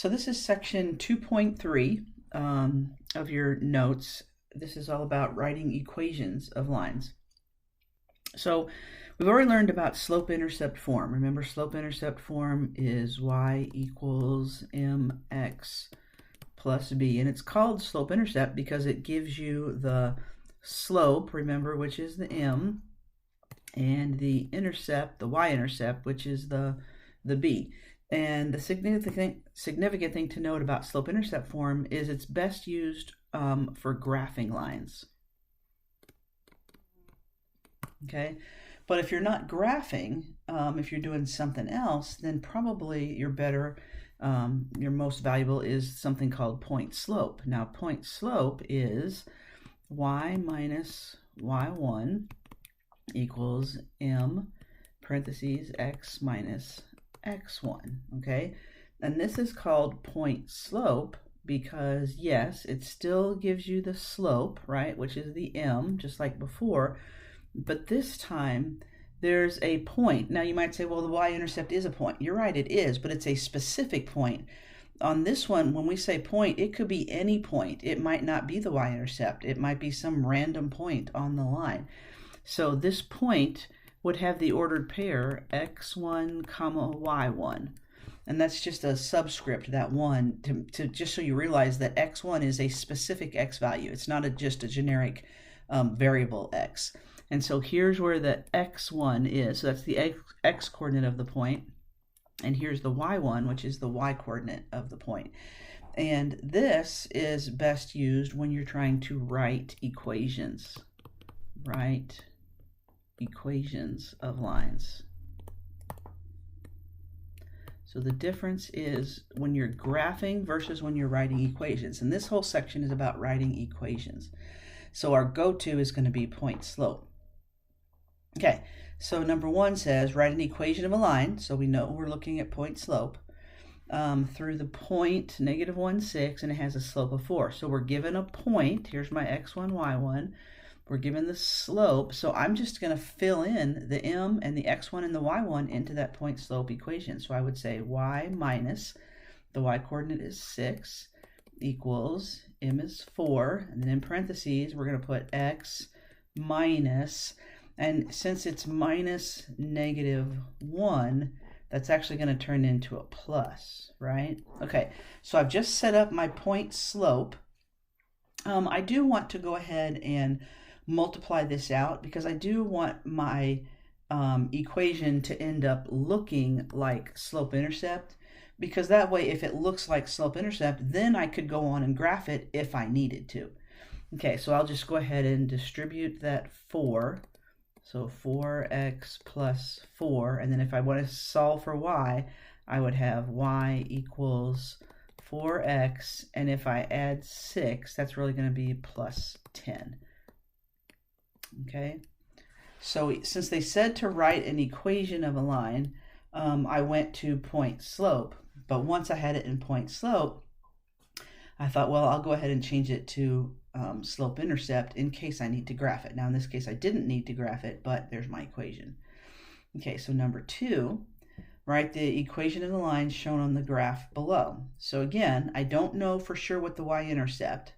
So this is section 2.3 of your notes. This is all about writing equations of lines. So we've already learned about slope-intercept form. Remember, slope-intercept form is y equals mx plus b. And it's called slope-intercept because it gives you the slope, remember, which is the m, and the intercept, the y-intercept, which is the b. And the significant thing to note about slope-intercept form is it's best used for graphing lines. Okay, but if you're not graphing, if you're doing something else, then probably you're better, your most valuable is something called point slope. Now, point slope is y minus y1 equals m parentheses x minus x1, okay? And this is called point slope because, yes, it still gives you the slope, right, which is the m, just like before, but this time there's a point. Now you might say, well, the y-intercept is a point. You're right, it is, but it's a specific point. On this one, when we say point, it could be any point. It might not be the y-intercept. It might be some random point on the line. So this point would have the ordered pair x1 comma y1. And that's just a subscript, that one, to just so you realize that x1 is a specific x value. It's not just a generic variable x. And so here's where the x1 is. So that's the x coordinate of the point. And here's the y1, which is the y coordinate of the point. And this is best used when you're trying to write equations. Write equations of lines. So the difference is when you're graphing versus when you're writing equations. And this whole section is about writing equations. So our go-to is going to be point slope. Okay, so number one says write an equation of a line. So we know we're looking at point slope through the point -1, 6, and it has a slope of 4. So we're given a point. Here's my x1, y1. We're given the slope, so I'm just going to fill in the m and the x1 and the y1 into that point slope equation. So I would say y minus, the y coordinate is 6, equals m is 4, and then in parentheses we're going to put x minus, and since it's minus -1, that's actually going to turn into a plus, right? Okay, so I've just set up my point slope. I do want to go ahead and multiply this out because I do want my equation to end up looking like slope-intercept, because that way if it looks like slope-intercept, then I could go on and graph it if I needed to. Okay, so I'll just go ahead and distribute that 4. So 4x plus 4, and then if I want to solve for y, I would have y equals 4x, and if I add 6, that's really going to be plus 10. Okay, so since they said to write an equation of a line, I went to point slope, but once I had it in point slope, I thought, well, I'll go ahead and change it to slope-intercept in case I need to graph it. Now in this case I didn't need to graph it, but there's my equation. Okay, so number 2, write the equation of the line shown on the graph below. So again, I don't know for sure what the y-intercept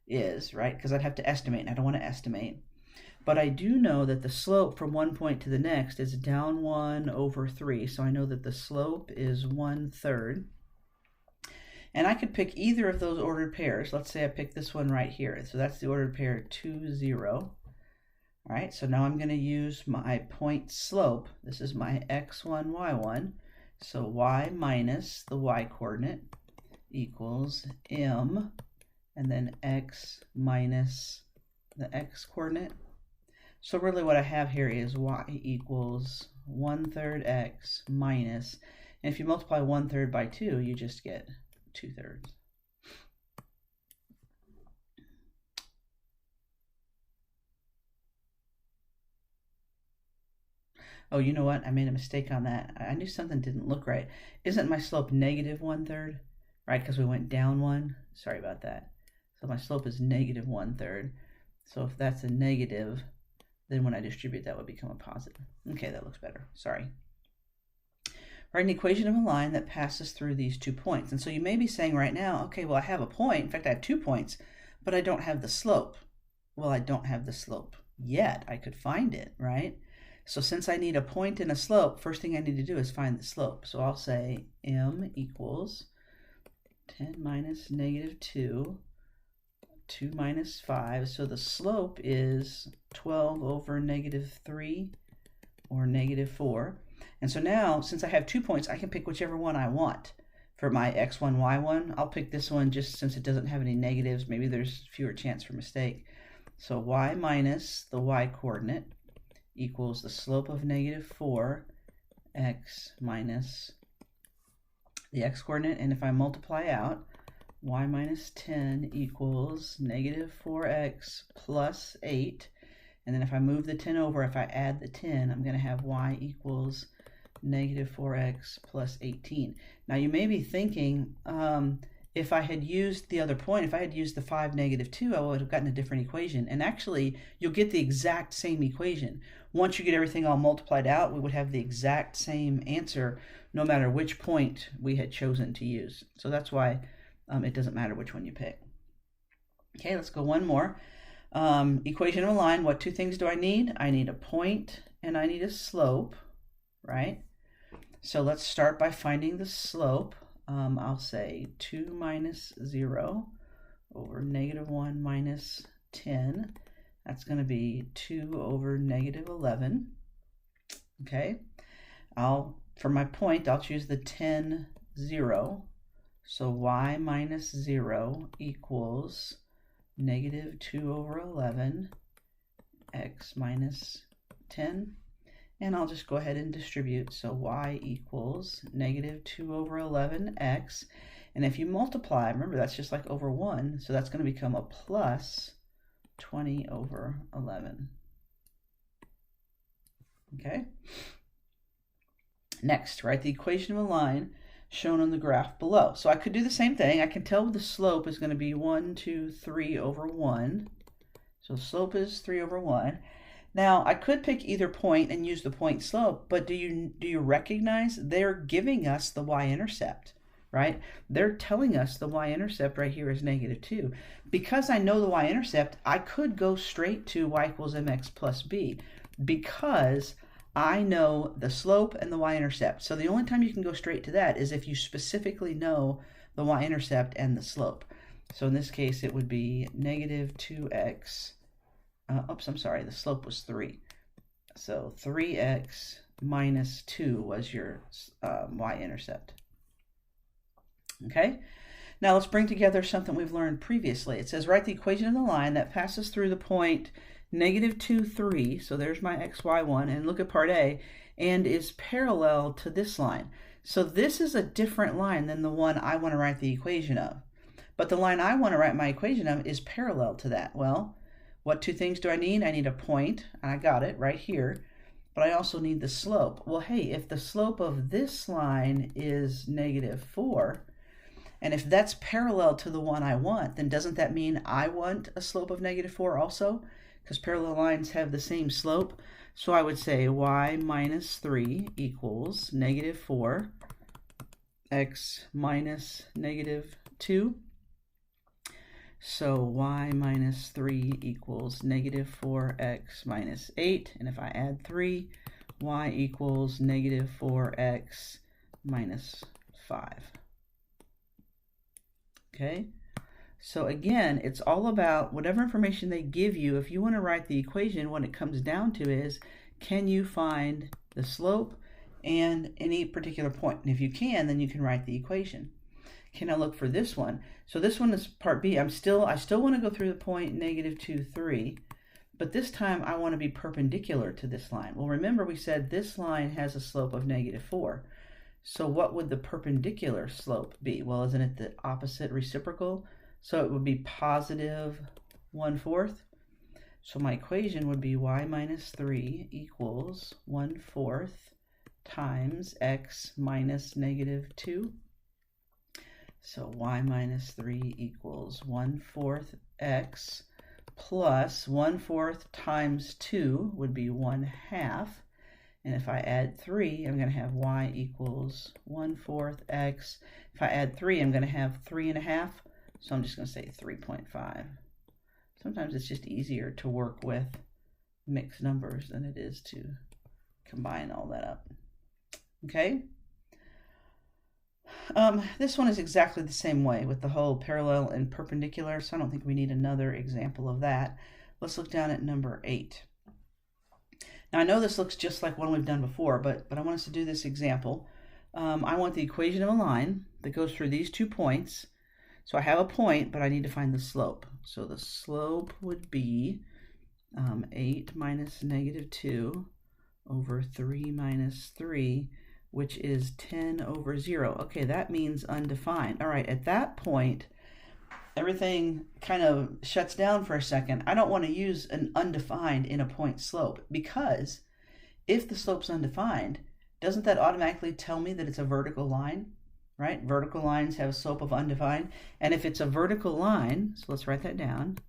is, right? Because I'd have to estimate, and I don't want to estimate. But I do know that the slope from one point to the next is down 1 over 3. So I know that the slope is 1/3. And I could pick either of those ordered pairs. Let's say I pick this one right here. So that's the ordered pair 2, 0. All right, so now I'm going to use my point slope. This is my x1, y1. So y minus the y coordinate equals m, and then x minus the x coordinate. So really what I have here is y equals 1/3 x minus, and if you multiply 1/3 by 2, you just get 2/3. Oh, you know what? I made a mistake on that. I knew something didn't look right. Isn't my slope -1/3? Right, because we went down 1. Sorry about that. So my slope is -1/3. So if that's a negative, then when I distribute that would become a positive. Okay, that looks better. Sorry. Write an equation of a line that passes through these 2 points. And so you may be saying right now, okay, well, I have a point. In fact, I have 2 points, but I don't have the slope. Well, I don't have the slope yet. I could find it, right? So since I need a point and a slope, first thing I need to do is find the slope. So I'll say m equals 10 minus negative 2, 2 minus 5. So the slope is 12 over negative 3 or negative 4. And so now, since I have 2 points, I can pick whichever one I want. For my x1, y1, I'll pick this one just since it doesn't have any negatives. Maybe there's fewer chance for mistake. So y minus the y coordinate equals the slope of negative 4, x minus the x coordinate. And if I multiply out, y minus 10 equals negative 4x plus 8. And then if I move the 10 over, if I add the 10, I'm going to have y equals negative 4x plus 18. Now you may be thinking, if I had used the other point, if I had used the 5, negative 2, I would have gotten a different equation. And actually, you'll get the exact same equation. Once you get everything all multiplied out, we would have the exact same answer no matter which point we had chosen to use. So that's why it doesn't matter which one you pick. Okay, let's go one more. Equation of a line, what 2 things do I need? I need a point and I need a slope, right? So let's start by finding the slope. I'll say 2 minus 0 over negative 1 minus 10. That's going to be 2 over negative 11. Okay. For my point, I'll choose the 10, 0. So y minus 0 equals negative 2 over 11, x minus 10. And I'll just go ahead and distribute. So y equals negative 2 over 11x. And if you multiply, remember that's just like over 1. So that's going to become a plus 20 over 11. Okay. Next, write the equation of a line shown on the graph below. So I could do the same thing. I can tell the slope is going to be 1, 2, 3 over 1. So slope is 3 over 1. Now, I could pick either point and use the point slope, but do you recognize they're giving us the y-intercept, right? They're telling us the y-intercept right here is negative 2. Because I know the y-intercept, I could go straight to y equals mx plus b because I know the slope and the y-intercept. So the only time you can go straight to that is if you specifically know the y-intercept and the slope. So in this case, it would be negative 2x. Oops, I'm sorry, the slope was 3. So 3x minus 2 was your y-intercept. Okay, now let's bring together something we've learned previously. It says write the equation of the line that passes through the point negative 2, 3. So there's my x, y, 1. And look at part A, and is parallel to this line. So this is a different line than the one I want to write the equation of. But the line I want to write my equation of is parallel to that. Well, what 2 things do I need? I need a point, and I got it right here, but I also need the slope. Well, hey, if the slope of this line is negative 4, and if that's parallel to the one I want, then doesn't that mean I want a slope of negative 4 also? Because parallel lines have the same slope. So I would say y minus 3 equals negative 4, x minus negative 2. So y minus 3 equals negative 4x minus 8. And if I add 3, y equals negative 4x minus 5. Okay, so again, it's all about whatever information they give you. If you want to write the equation, what it comes down to is, can you find the slope and any particular point? And if you can, then you can write the equation. Can I look for this one? So this one is part B. I still want to go through the point negative 2, 3, but this time I want to be perpendicular to this line. Well, remember we said this line has a slope of negative 4. So what would the perpendicular slope be? Well, isn't it the opposite reciprocal? So it would be positive 1/4. So my equation would be y minus 3 equals 1/4 times x minus negative 2. So y minus 3 equals 1/4 x plus 1/4 times 2 would be 1/2. And if I add 3, I'm going to have y equals 1/4 x. If I add 3, I'm going to have 3.5. So I'm just going to say 3.5. Sometimes it's just easier to work with mixed numbers than it is to combine all that up. Okay? This one is exactly the same way with the whole parallel and perpendicular, so I don't think we need another example of that. Let's look down at number 8. Now I know this looks just like one we've done before, but I want us to do this example. I want the equation of a line that goes through these 2 points. So I have a point, but I need to find the slope. So the slope would be 8 minus -2 over 3 minus 3, which is 10 over 0. Okay, that means undefined. All right, at that point, everything kind of shuts down for a second. I don't want to use an undefined in a point slope, because if the slope's undefined, doesn't that automatically tell me that it's a vertical line? Right? Vertical lines have a slope of undefined. And if it's a vertical line, so let's write that down.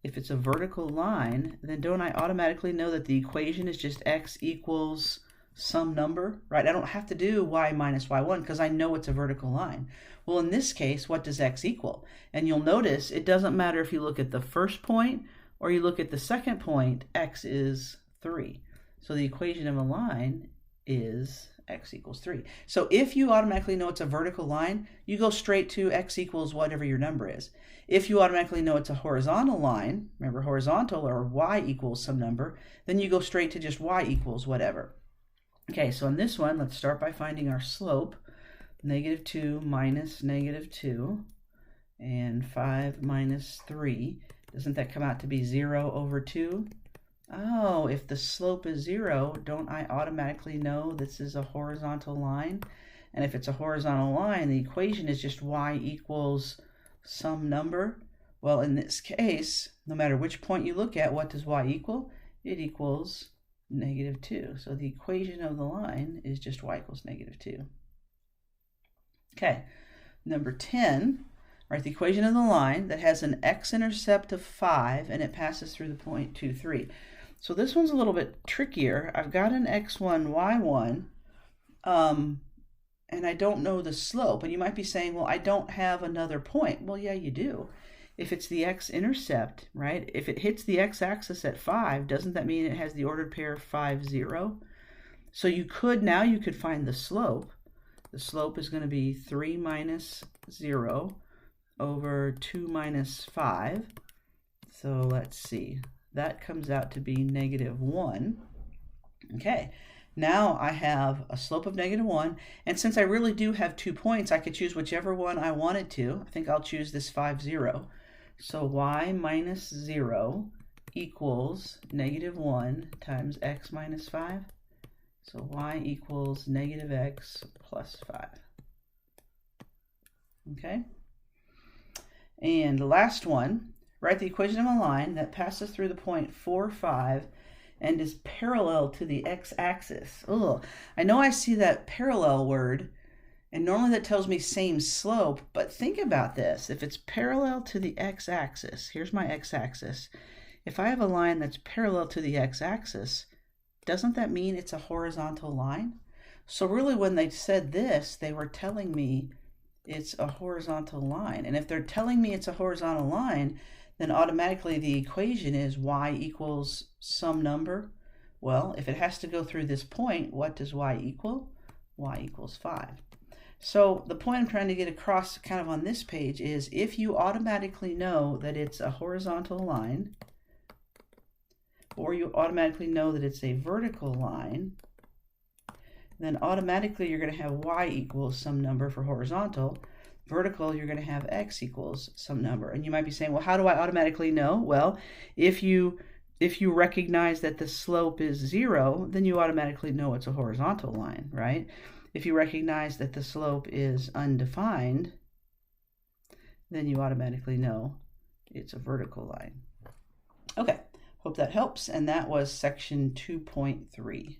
If it's a vertical line, then don't I automatically know that the equation is just x equals some number, right? I don't have to do y minus y1 because I know it's a vertical line. Well, in this case, what does x equal? And you'll notice it doesn't matter if you look at the first point or you look at the second point, x is 3. So the equation of a line is x equals 3. So if you automatically know it's a vertical line, you go straight to x equals whatever your number is. If you automatically know it's a horizontal line, remember horizontal or y equals some number, then you go straight to just y equals whatever. Okay, so in this one, let's start by finding our slope. -2 minus -2 and 5 minus 3. Doesn't that come out to be 0 over 2? Oh, if the slope is 0, don't I automatically know this is a horizontal line? And if it's a horizontal line, the equation is just y equals some number. Well, in this case, no matter which point you look at, what does y equal? It equals -2. So the equation of the line is just y equals -2. Okay, number 10, write the equation of the line that has an x-intercept of 5 and it passes through the point 2, 3. So this one's a little bit trickier. I've got an x1, y1, and I don't know the slope. And you might be saying, well, I don't have another point. Well, yeah, you do. If it's the x-intercept, right? If it hits the x-axis at 5, doesn't that mean it has the ordered pair 5, 0? So you could find the slope. The slope is going to be 3 minus 0 over 2 minus 5. So let's see. That comes out to be -1. Okay, now I have a slope of -1, and since I really do have 2 points, I could choose whichever one I wanted to. I think I'll choose this 5, 0. So y minus 0 equals -1 times x minus 5. So y equals -x plus 5. Okay, and the last one, write the equation of a line that passes through the point 4, 5 and is parallel to the x-axis. Oh, I know I see that parallel word, and normally that tells me same slope, but think about this. If it's parallel to the x-axis, here's my x-axis. If I have a line that's parallel to the x-axis, doesn't that mean it's a horizontal line? So really when they said this, they were telling me it's a horizontal line. And if they're telling me it's a horizontal line, then automatically the equation is y equals some number. Well, if it has to go through this point, what does y equal? Y equals 5. So the point I'm trying to get across kind of on this page is if you automatically know that it's a horizontal line, or you automatically know that it's a vertical line, then automatically you're going to have y equals some number for horizontal. Vertical, you're going to have x equals some number. And you might be saying, well, how do I automatically know? Well, if you recognize that the slope is 0, then you automatically know it's a horizontal line, right? If you recognize that the slope is undefined, then you automatically know it's a vertical line. Okay, hope that helps. And that was section 2.3.